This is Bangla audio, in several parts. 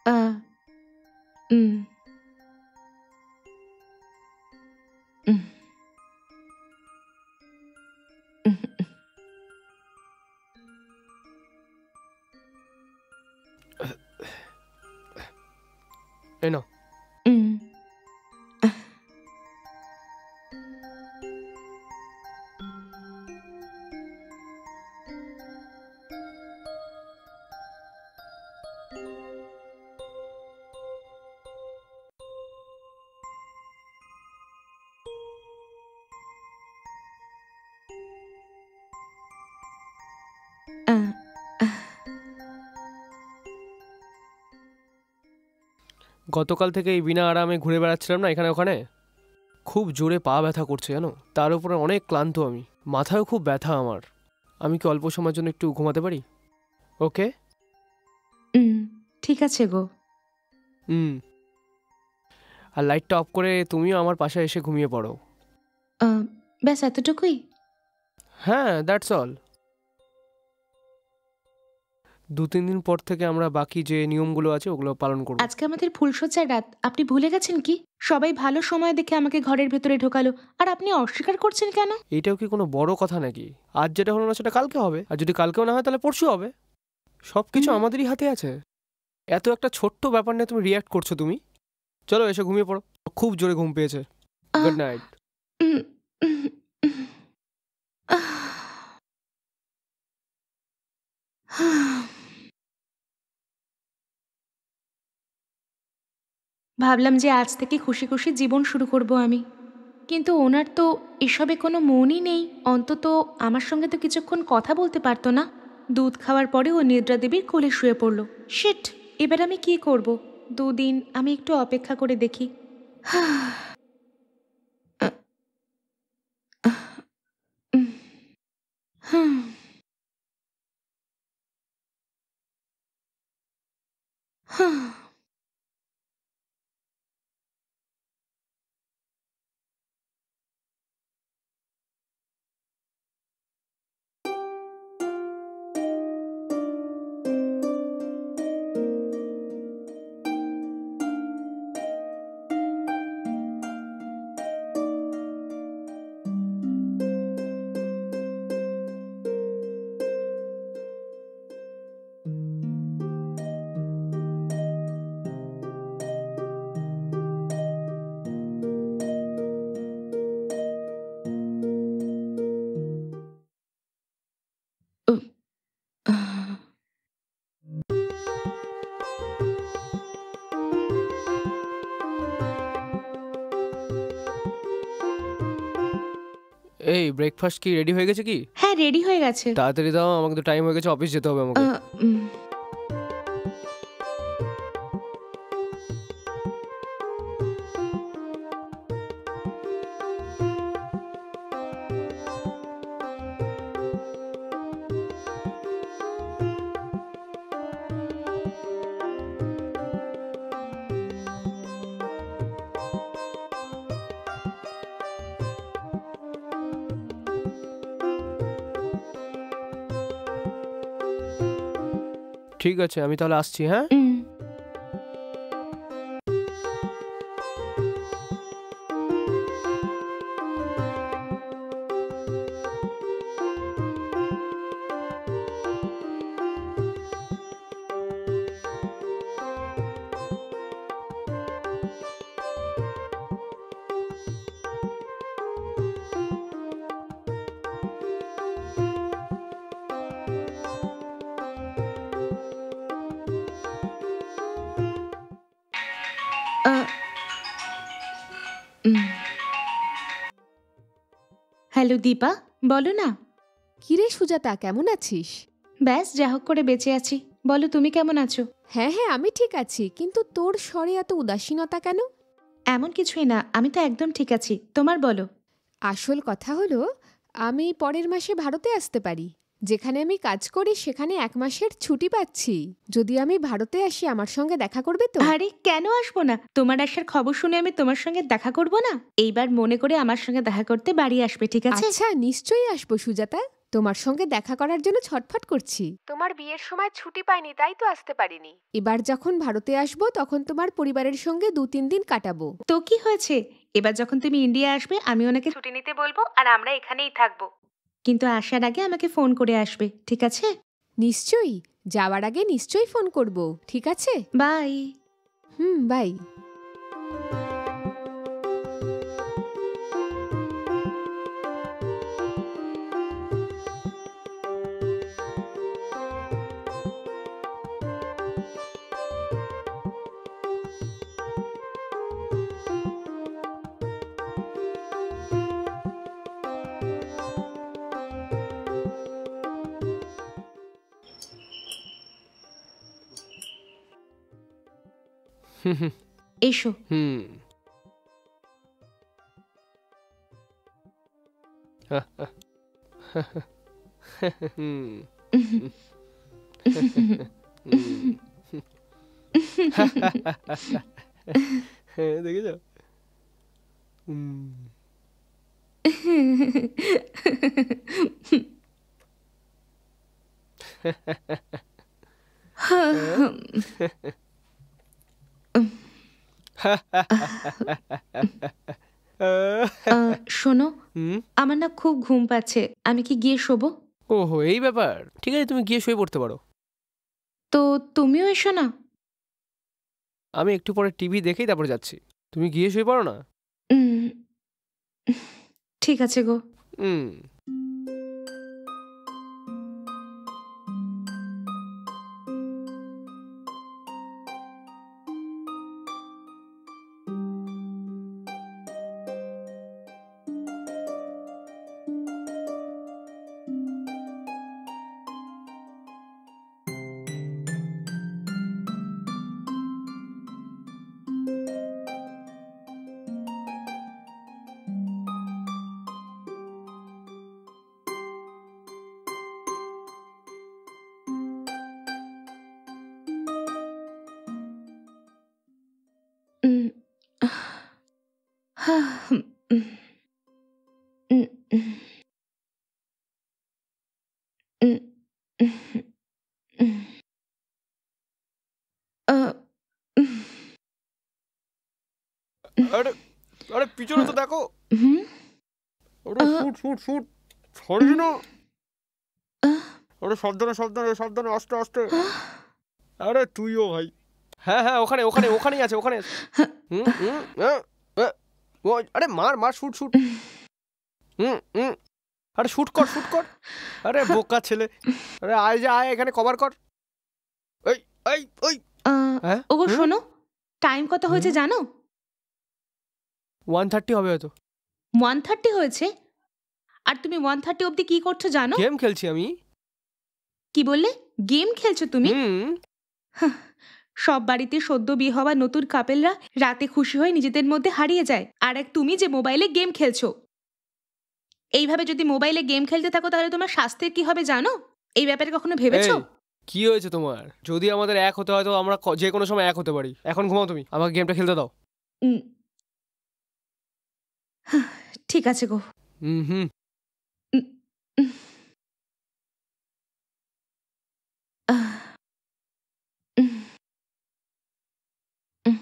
আহ, উম, উম, উম, এই নাও। উম, আহ, আহ, গতকাল থেকে এই বিনা আরামে ঘুরে বেড়াচ্ছিলাম না এখানে ওখানে, খুব জোরে পা ব্যথা করছে জানো, তার উপরে অনেক ক্লান্ত আমি, মাথায়ও খুব ব্যথা আমার। আমি কি অল্প সময়ের জন্য একটু ঘুমাতে পারি? ওকে। ঠিক আছে গো। হুম। আর লাইটটা অফ করে তুমিও আমার পাশে এসে ঘুমিয়ে পড়ো। ব্যাস এতটুকুই? হ্যাঁ, দ্যাটস অল। 2-3 দিন পর থেকে আমরা বাকি যে নিয়মগুলো আছে ওগুলো পালন করব। আজকে আমাদের ফুলশয্যার রাত, আপনি ভুলে গেছেন কি? সবাই ভালো সময় দেখে আমাকে ঘরের ভেতরে ঢোকালো, আর আপনি অস্বীকার করছেন কেন? এইটাও কি কোনো বড় কথা নাকি? আজ যেটা হলো না সেটা কালকে হবে, আর যদি কালকেও না হয় তাহলে পরশু হবে। সব কিছু উম, আমাদেরই হাতে আছে। এত একটা ছোট্ট ব্যাপার নিয়ে তুমি রিয়াক্ট করছো তুমি। চলো এসে ঘুমিয়ে পড়ো, খুব জোরে ঘুম পেয়েছে। আহ, গুড নাইট। উম, উম, উম, আহ, ভাবলাম যে আজ থেকে খুশি খুশি জীবন শুরু করব আমি, কিন্তু ওনার তো এসবে কোনো মনই নেই। অন্তত আমার সঙ্গে তো কিছুক্ষণ কথা বলতে পারতো না? দুধ খাওয়ার পরে ও নিদ্রা দেবীর কোলে শুয়ে পড়ল। শিট! এবার আমি কি করব? 2 দিন আমি একটু অপেক্ষা করে দেখি। এই ব্রেকফাস্ট কি রেডি হয়ে গেছে কি? হ্যাঁ, রেডি হয়ে গেছে। তাড়াতাড়ি দাও, আমাকে তো টাইম হয়ে গেছে, অফিস যেতে হবে আমাকে। আহ, উম, ঠিক আছে, আমি তাহলে আসছি, হ্যাঁ। উম। আহ, উম। হ্যালো দীপা, বলো না। কিরে সুজাতা, কেমন আছিস? ব্যাস যা হোক করে বেঁচে আছি। বলো তুমি কেমন আছো? হ্যাঁ হ্যাঁ, আমি ঠিক আছি, কিন্তু তোর স্বরে এত উদাসীনতা কেন? এমন কিছুই না, আমি তো একদম ঠিক আছি। তোমার বলো। আসল কথা হলো, আমি পরের মাসে ভারতে আসতে পারি। যেখানে আমি কাজ করি সেখানে 1 মাসের ছুটি পাচ্ছি। যদি আমি ভারতে আসি, আমার সঙ্গে দেখা করবে তো? আরে কেন আসবো না? তোমার আসার খবর শুনে আমি তোমার সঙ্গে দেখা করব না? এইবার মনে করে আমার সঙ্গে দেখা করতে বাড়ি আসবে, ঠিক আছে? আচ্ছা, নিশ্চয়ই আসবো সুজাতা। তোমার সঙ্গে দেখা করার জন্য ছটফট করছি। তোমার বিয়ের সময় ছুটি পাইনি, তাই তো আসতে পারিনি। এবার যখন ভারতে আসবো তখন তোমার পরিবারের সঙ্গে 2-3 দিন কাটাবো। তো কি হয়েছে, এবার যখন তুমি ইন্ডিয়া আসবে আমি ওনাকে ছুটি নিতে বলবো আর আমরা এখানেই থাকবো। কিন্তু আসার আগে আমাকে ফোন করে আসবে, ঠিক আছে? নিশ্চয়ই, যাওয়ার আগে নিশ্চয়ই ফোন করব, ঠিক আছে? বাই। বাই। এসো। দেখেছ? শোনো, আমার না খুব ঘুম পাচ্ছে, আমি কি গিয়ে শোবো? ওহো, এই ব্যাপার। ঠিক আছে, তুমি গিয়ে শুয়ে পড়তে পারো। তো তুমিও এসো না। আমি একটু পরে টিভি দেখেই তারপরে যাচ্ছি। তুমি গিয়ে শুয়ে পড়ো না। উম, ঠিক আছে গো। উম, উম, উম, উম, উম, আহ, আরে আরে পিছনে তো দেখো। হুম, আরে শুট শুট শুট, ছাড়বি না। আরে সাবধানে সাবধানে সাবধানে, আস্তে আস্তে। আরে তুইও ভাই। হ্যাঁ হ্যাঁ, ওখানে ওখানে ওখানেই আছে, ওখানে আছে। হুম হুম আরে মার মার, শুট শুট। হুম। আরে শুট কর শুট কর। আরে বোকা ছেলে। আরে আয় যা, আয় এখানে কভার কর। এই এই ওই। হ্যাঁ ওগো শোনো, টাইম কত হয়েছে জানো? 1:30 হবে হয়তো। 1:30 হয়েছে? আর তুমি 1:30 অবধি কি করছো জানো? গেম খেলছি আমি। কি বললে? গেম খেলছো তুমি? হুম। সব বাড়িতে সদ্য বিয়ে হওয়া নতুন কাপেলরা রাতে খুশি হয়ে নিজেদের মধ্যে হারিয়ে যায়, আর এক তুমি যে মোবাইলে গেম খেলছো। এইভাবে যদি মোবাইলে গেম খেলতে থাকো তাহলে তোমার স্বাস্থ্যের কি হবে জানো? এই ব্যাপারে কখনো ভেবেছো? এই, কি হয়েছে তোমার? যদি আমাদের এক হতে হয় তো আমরা যে কোনো সময় এক হতে পারি। এখন ঘুমাও তুমি, আমাকে গেমটা খেলতে দাও। উম, ঠিক আছে গো। হুম হুম। উম, উম, আহ, উম, উম।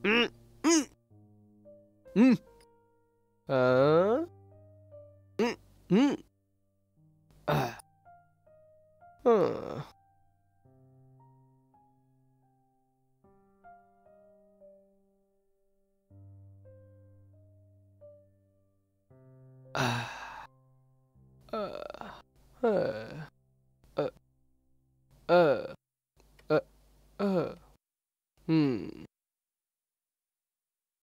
হুম হুম হুম। হুম হুম।